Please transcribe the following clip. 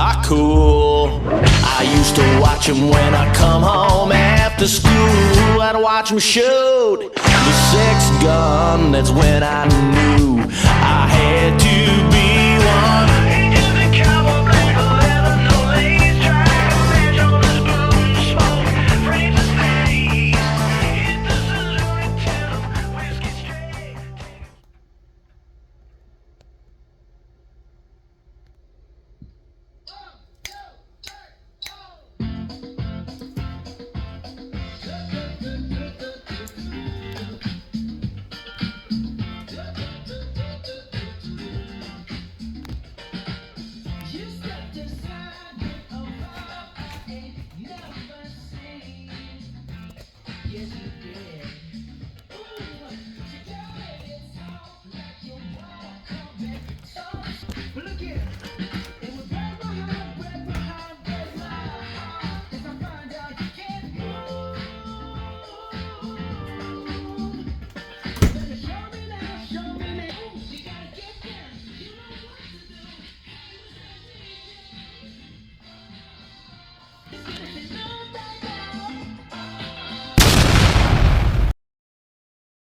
are cool. I used to watch them when I come home after school. I'd watch them shoot the sex gun. That's when I knew I had to be one. Yes,